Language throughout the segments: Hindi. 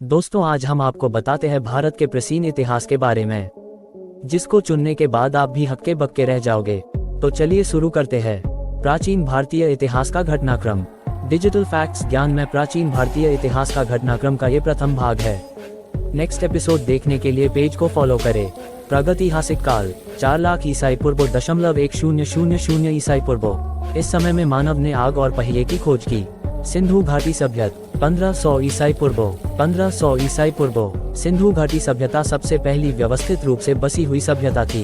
दोस्तों, आज हम आपको बताते हैं भारत के प्राचीन इतिहास के बारे में, जिसको चुनने के बाद आप भी हक्के बक्के रह जाओगे। तो चलिए शुरू करते हैं। प्राचीन भारतीय इतिहास का घटनाक्रम। डिजिटल फैक्ट्स ज्ञान में प्राचीन भारतीय इतिहास का घटनाक्रम का ये प्रथम भाग है। नेक्स्ट एपिसोड देखने के लिए पेज को फॉलो करें। प्रागैतिहासिक काल 4 लाख ईसाई पूर्व .1000 ईसाई पूर्व। इस समय में मानव ने आग और पहिए की खोज की। सिंधु घाटी सभ्यता 1500 ईसाई पूर्व। 1500 ईसाई पूर्व सिंधु घाटी सभ्यता सबसे पहली व्यवस्थित रूप से बसी हुई सभ्यता थी।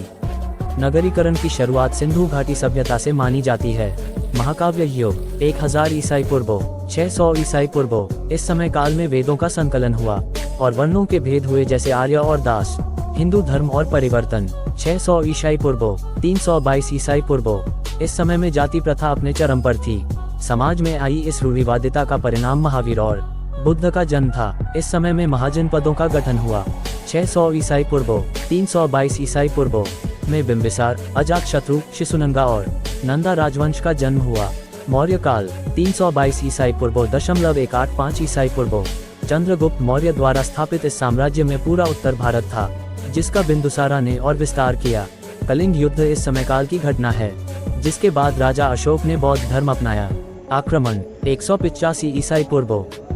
नगरीकरण की शुरुआत सिंधु घाटी सभ्यता से मानी जाती है। महाकाव्य युग 1000 ईसाई पूर्व। 600 ईसाई पूर्व इस समय काल में वेदों का संकलन हुआ और वर्णों के भेद हुए, जैसे आर्य और दास। हिंदू धर्म और परिवर्तन 600 ईसाई पूर्व। 322 ईसाई पूर्व इस समय में जाति प्रथा अपने चरम पर थी। समाज में आई इस रूढ़िवादिता का परिणाम महावीर और बुद्ध का जन्म था। इस समय में महाजनपदों का गठन हुआ। 600 ईसाई पूर्व। 322 ईसाई पूर्व में बिंबिसार, अजातशत्रु, शिशुनंगा और नंदा राजवंश का जन्म हुआ। मौर्य काल 322 ईसाई पूर्व .185 ईसाई पूर्व चंद्रगुप्त मौर्य द्वारा स्थापित इस साम्राज्य में पूरा उत्तर भारत था, जिसका बिंदुसारा ने और विस्तार किया। कलिंग युद्ध इस समय काल की घटना है, जिसके बाद राजा अशोक ने बौद्ध धर्म अपनाया। आक्रमण 185 ईसाई पूर्व।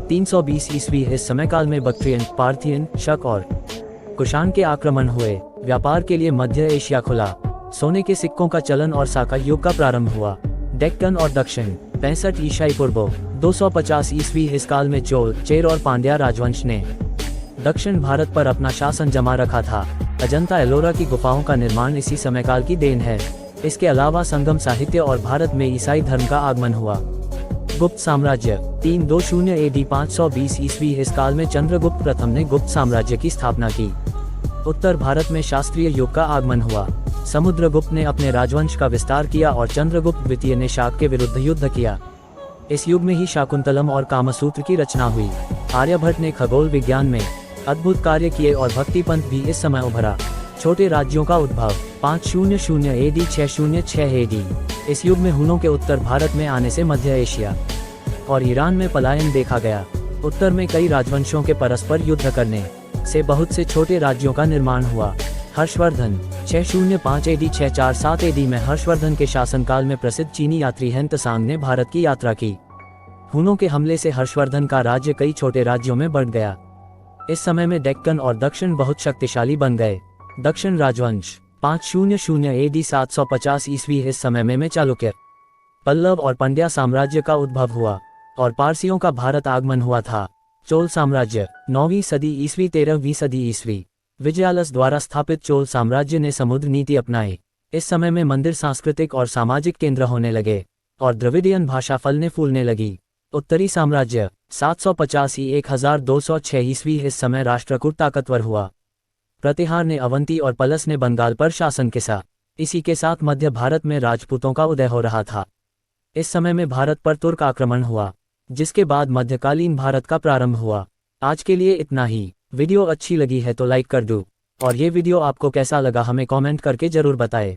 320 ईस्वी इस समय काल में बक्ट्रियन, पार्थियन, शक और कुषाण के आक्रमण हुए। व्यापार के लिए मध्य एशिया खुला। सोने के सिक्कों का चलन और साका युग का प्रारंभ हुआ। डेक्कन और दक्षिण 65 ईसाई पूर्व। 250 ईस्वी इस काल में चोल, चेर और पांड्या राजवंश ने दक्षिण भारत पर अपना शासन जमा रखा था। अजंता एलोरा की गुफाओं का निर्माण इसी समय काल की देन है। इसके अलावा संगम साहित्य और भारत में ईसाई धर्म का आगमन हुआ। गुप्त साम्राज्य 320 AD 520 ईस्वी इस काल में चंद्रगुप्त प्रथम ने गुप्त साम्राज्य की स्थापना की। उत्तर भारत में शास्त्रीय युग का आगमन हुआ। समुद्रगुप्त ने अपने राजवंश का विस्तार किया और चंद्रगुप्त द्वितीय ने शाक के विरुद्ध युद्ध किया। इस युग में ही शाकुंतलम और कामसूत्र की रचना हुई। आर्यभट्ट ने खगोल विज्ञान में अद्भुत कार्य किए और भक्ति पंथ भी इस समय उभरा। छोटे राज्यों का उद्भव 500 AD 606 AD इस युग में हुनों के उत्तर भारत में आने से मध्य एशिया और ईरान में पलायन देखा गया। उत्तर में कई राजवंशों के परस्पर युद्ध करने से बहुत से छोटे राज्यों का निर्माण हुआ। हर्षवर्धन 605 AD 647 AD में हर्षवर्धन के शासनकाल में प्रसिद्ध चीनी यात्री हेन त्सांग ने भारत की यात्रा की। हुनों के हमले से हर्षवर्धन का राज्य कई छोटे राज्यों में बढ़ गया। इस समय में डेक्कन और दक्षिण बहुत शक्तिशाली बन गए। दक्षिण राजवंश 500 AD 750 ईस्वी इस समय में चालुक्य, पल्लव और पंड्या साम्राज्य का उद्भव हुआ और पारसियों का भारत आगमन हुआ था। चोल साम्राज्य 9वीं सदी ईस्वी 13वीं सदी ईस्वी विजयालस द्वारा स्थापित चोल साम्राज्य ने समुद्र नीति अपनाई। इस समय में मंदिर सांस्कृतिक और सामाजिक केंद्र होने लगे और द्रविडियन भाषा फलने फूलने लगी। उत्तरी साम्राज्य 750 1206 ईस्वी इस समय राष्ट्रकूट ताकतवर हुआ। प्रतिहार ने अवंती और पलस ने बंगाल पर शासन किया। इसी के साथ मध्य भारत में राजपूतों का उदय हो रहा था। इस समय में भारत पर तुर्क आक्रमण हुआ, जिसके बाद मध्यकालीन भारत का प्रारंभ हुआ। आज के लिए इतना ही। वीडियो अच्छी लगी है तो लाइक कर दो और ये वीडियो आपको कैसा लगा हमें कमेंट करके जरूर बताएं।